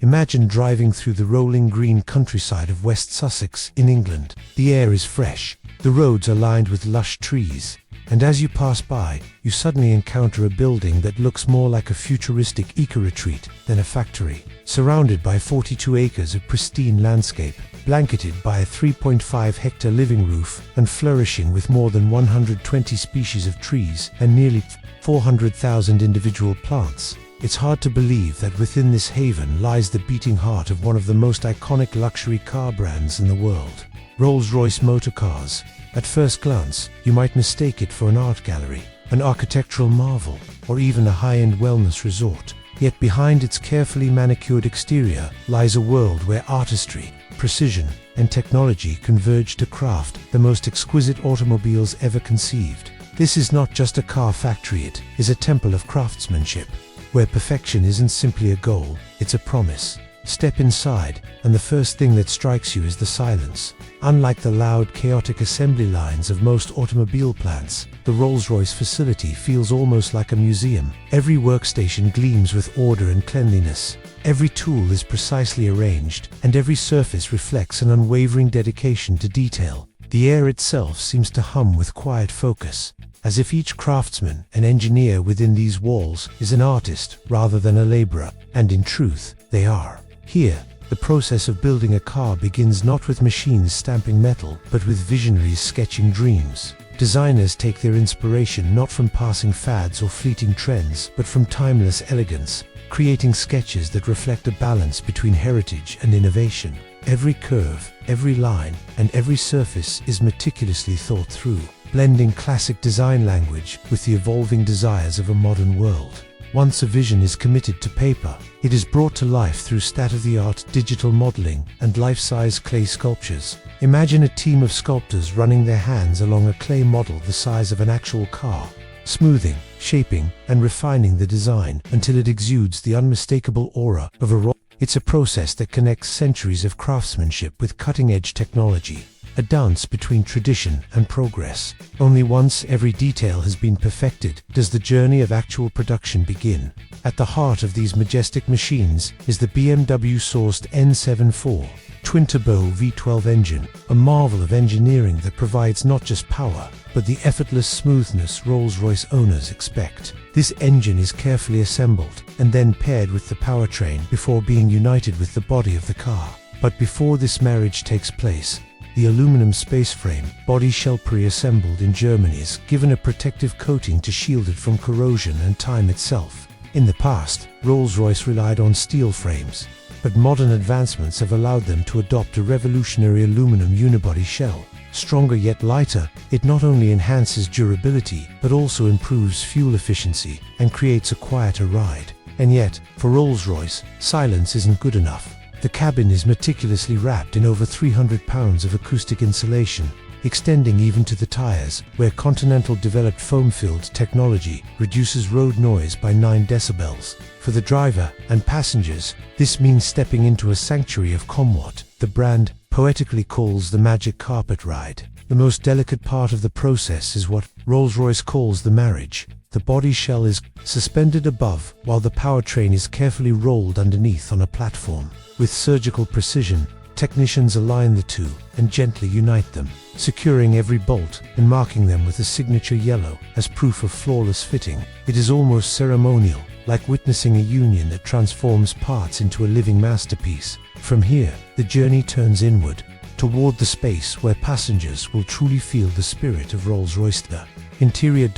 Imagine driving through the rolling green countryside of West Sussex in England. The air is fresh, the roads are lined with lush trees, and as you pass by, you suddenly encounter a building that looks more like a futuristic eco-retreat than a factory. Surrounded by 42 acres of pristine landscape, blanketed by a 3.5-hectare living roof, and flourishing with more than 120 species of trees and nearly 400,000 individual plants, it's hard to believe that within this haven lies the beating heart of one of the most iconic luxury car brands in the world. Rolls Royce Motor Cars. At first glance, you might mistake it for an art gallery, an architectural marvel, or even a high-end wellness resort. Yet behind its carefully manicured exterior lies a world where artistry, precision, and technology converge to craft the most exquisite automobiles ever conceived. This is not just a car factory, it is a temple of craftsmanship, where perfection isn't simply a goal, it's a promise. Step inside, and the first thing that strikes you is the silence. Unlike the loud, chaotic assembly lines of most automobile plants, the Rolls-Royce facility feels almost like a museum. Every workstation gleams with order and cleanliness. Every tool is precisely arranged, and every surface reflects an unwavering dedication to detail. The air itself seems to hum with quiet focus, as if each craftsman and engineer within these walls is an artist rather than a laborer, and in truth, they are. Here, the process of building a car begins not with machines stamping metal, but with visionaries sketching dreams. Designers take their inspiration not from passing fads or fleeting trends, but from timeless elegance, creating sketches that reflect a balance between heritage and innovation. Every curve, every line, and every surface is meticulously thought through, blending classic design language with the evolving desires of a modern world. Once a vision is committed to paper, it is brought to life through state-of-the-art digital modeling and life-size clay sculptures. Imagine a team of sculptors running their hands along a clay model the size of an actual car, smoothing, shaping, and refining the design until it exudes the unmistakable aura of a Rolls. It's a process that connects centuries of craftsmanship with cutting-edge technology, a dance between tradition and progress. Only once every detail has been perfected does the journey of actual production begin. At the heart of these majestic machines is the BMW-sourced N74 twin-turbo V12 engine, a marvel of engineering that provides not just power, but the effortless smoothness Rolls-Royce owners expect. This engine is carefully assembled and then paired with the powertrain before being united with the body of the car. But before this marriage takes place, the aluminum space frame, body shell pre-assembled in Germany, is given a protective coating to shield it from corrosion and time itself. In the past, Rolls-Royce relied on steel frames, but modern advancements have allowed them to adopt a revolutionary aluminum unibody shell. Stronger yet lighter, it not only enhances durability, but also improves fuel efficiency and creates a quieter ride. And yet, for Rolls-Royce, silence isn't good enough. The cabin is meticulously wrapped in over 300 pounds of acoustic insulation, extending even to the tires, where Continental developed foam-filled technology reduces road noise by 9 decibels. For the driver and passengers, this means stepping into a sanctuary of comfort. The brand poetically calls the magic carpet ride. The most delicate part of the process is what Rolls-Royce calls the marriage. The body shell is suspended above, while the powertrain is carefully rolled underneath on a platform. With surgical precision, technicians align the two and gently unite them, securing every bolt and marking them with a signature yellow as proof of flawless fitting. It is almost ceremonial, like witnessing a union that transforms parts into a living masterpiece. From here, the journey turns inward, toward the space where passengers will truly feel the spirit of Rolls-Royce. The interior.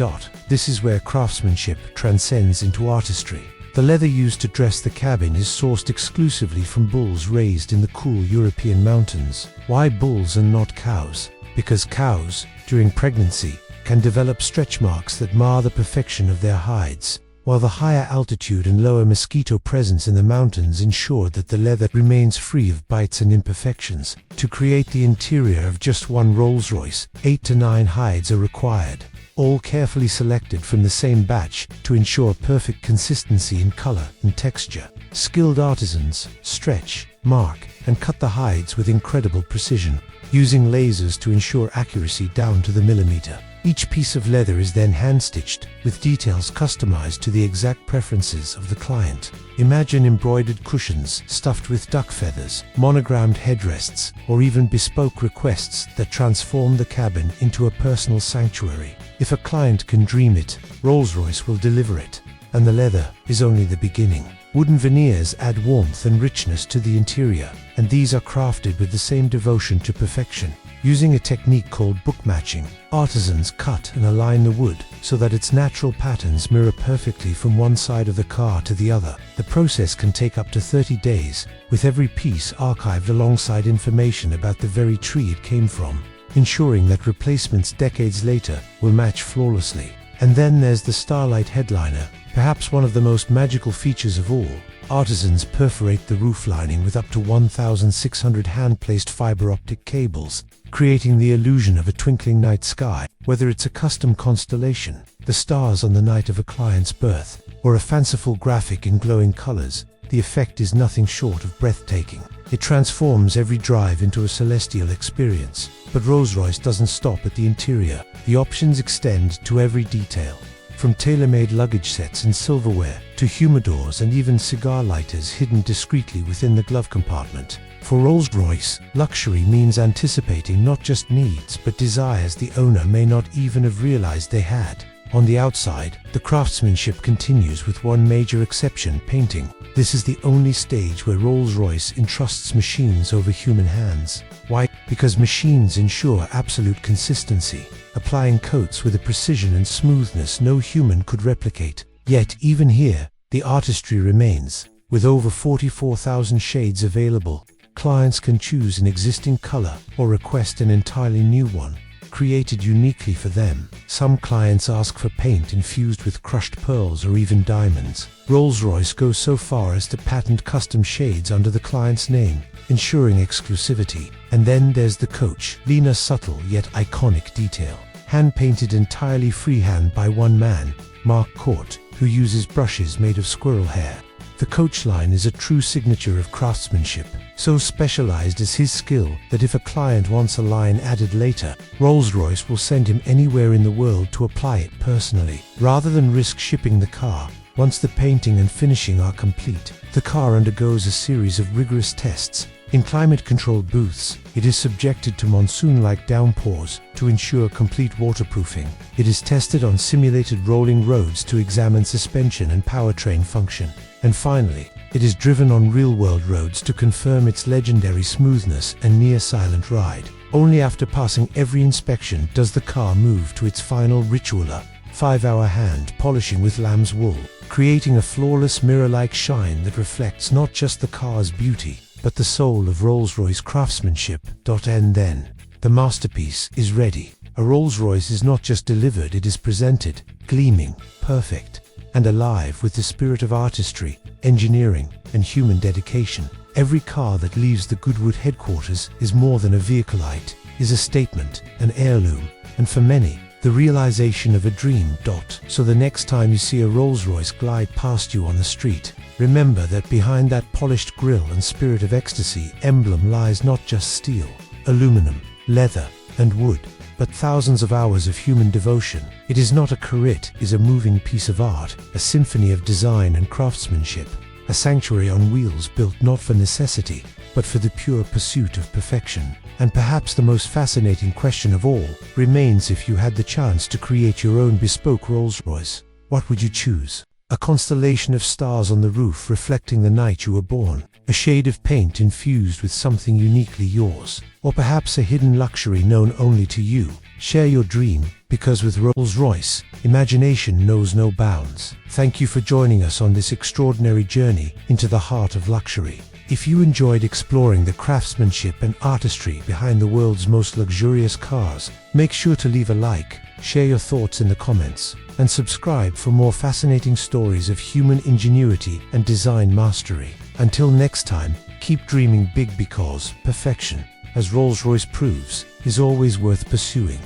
This is where craftsmanship transcends into artistry. The leather used to dress the cabin is sourced exclusively from bulls raised in the cool European mountains. Why bulls and not cows? Because cows, during pregnancy, can develop stretch marks that mar the perfection of their hides, while the higher altitude and lower mosquito presence in the mountains ensure that the leather remains free of bites and imperfections. To create the interior of just one Rolls-Royce, 8 to 9 hides are required, all carefully selected from the same batch to ensure perfect consistency in color and texture. Skilled artisans stretch, mark, and cut the hides with incredible precision, using lasers to ensure accuracy down to the millimeter. Each piece of leather is then hand-stitched, with details customized to the exact preferences of the client. Imagine embroidered cushions stuffed with duck feathers, monogrammed headrests, or even bespoke requests that transform the cabin into a personal sanctuary. If a client can dream it, Rolls Royce will deliver it. And the leather is only the beginning. Wooden veneers add warmth and richness to the interior, and these are crafted with the same devotion to perfection. Using a technique called book matching, artisans cut and align the wood so that its natural patterns mirror perfectly from one side of the car to the other. The process can take up to 30 days, with every piece archived alongside information about the very tree it came from, ensuring that replacements decades later will match flawlessly. And then there's the Starlight headliner, perhaps one of the most magical features of all. Artisans perforate the roof lining with up to 1,600 hand-placed fiber optic cables, creating the illusion of a twinkling night sky. Whether it's a custom constellation, the stars on the night of a client's birth, or a fanciful graphic in glowing colors, the effect is nothing short of breathtaking. It transforms every drive into a celestial experience. But Rolls-Royce doesn't stop at the interior. The options extend to every detail. From tailor-made luggage sets and silverware, to humidors and even cigar lighters hidden discreetly within the glove compartment. For Rolls-Royce, luxury means anticipating not just needs but desires the owner may not even have realized they had. On the outside, the craftsmanship continues with one major exception: painting. This is the only stage where Rolls-Royce entrusts machines over human hands. Why? Because machines ensure absolute consistency, applying coats with a precision and smoothness no human could replicate. Yet even here, the artistry remains. With over 44,000 shades available, clients can choose an existing color or request an entirely new one, created uniquely for them. Some clients ask for paint infused with crushed pearls or even diamonds. Rolls-Royce goes so far as to patent custom shades under the client's name, ensuring exclusivity. And then there's the coach, leaner, subtle yet iconic detail. Hand-painted entirely freehand by one man, Mark Court, who uses brushes made of squirrel hair. The coach line is a true signature of craftsmanship. So specialized is his skill that if a client wants a line added later, Rolls-Royce will send him anywhere in the world to apply it personally. Rather than risk shipping the car, once the painting and finishing are complete, the car undergoes a series of rigorous tests. In climate-controlled booths, it is subjected to monsoon-like downpours to ensure complete waterproofing. It is tested on simulated rolling roads to examine suspension and powertrain function. And finally, it is driven on real-world roads to confirm its legendary smoothness and near-silent ride. Only after passing every inspection does the car move to its final ritualer, 5-hour hand polishing with lamb's wool, creating a flawless mirror-like shine that reflects not just the car's beauty, but the soul of Rolls-Royce craftsmanship. And then, the masterpiece is ready. A Rolls-Royce is not just delivered, it is presented, gleaming, perfect, and alive with the spirit of artistry, engineering, and human dedication. Every car that leaves the Goodwood headquarters is more than a vehicle, it is a statement, an heirloom, and for many, the realization of a dream. So the next time you see a Rolls-Royce glide past you on the street, remember that behind that polished grille and spirit of ecstasy emblem lies not just steel, aluminum, leather, and wood, but thousands of hours of human devotion. It is not a car, it is a moving piece of art, a symphony of design and craftsmanship, a sanctuary on wheels built not for necessity, but for the pure pursuit of perfection. And perhaps the most fascinating question of all remains: if you had the chance to create your own bespoke Rolls-Royce, what would you choose? A constellation of stars on the roof reflecting the night you were born, a shade of paint infused with something uniquely yours, or perhaps a hidden luxury known only to you? Share your dream, because with Rolls-Royce, imagination knows no bounds. Thank you for joining us on this extraordinary journey into the heart of luxury. If you enjoyed exploring the craftsmanship and artistry behind the world's most luxurious cars, make sure to leave a like, share your thoughts in the comments, and subscribe for more fascinating stories of human ingenuity and design mastery. Until next time, keep dreaming big, because perfection, as Rolls-Royce proves, is always worth pursuing.